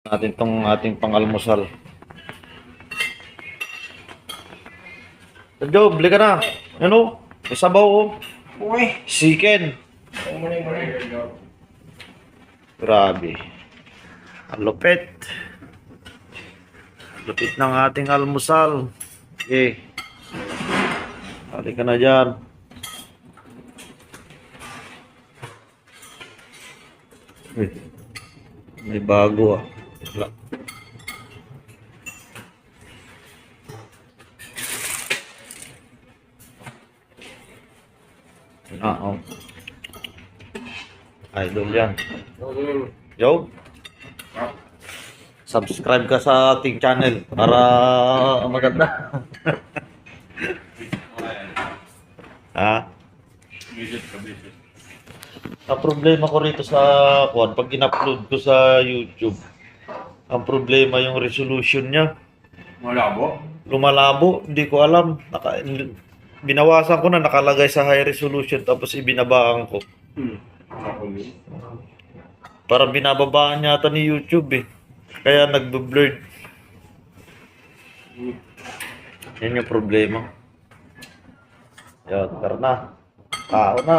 Natin tong ating pangalmusal. Joe, bili ka na. Ano? May sabaw oh. Uy! Chicken. Muna. Grabe. Ang lupit. Lupit ng ating almusal. Okay. Halika na dyan. Uy. May bago ah. Wala. Oh. Idol yan. Yo. Subscribe ka sa ating channel para maganda. Ha? Ang problema ko rito sa pag in-upload ko sa YouTube, ang problema yung resolution niya. Malabo? Lumalabo, hindi ko alam. Binawasan ko na, nakalagay sa high resolution tapos ibinabaan ko. Parang binababaan yata ni YouTube eh. Kaya nagbe-blurred. Yan yung problema. Yan, tara na. Tao na.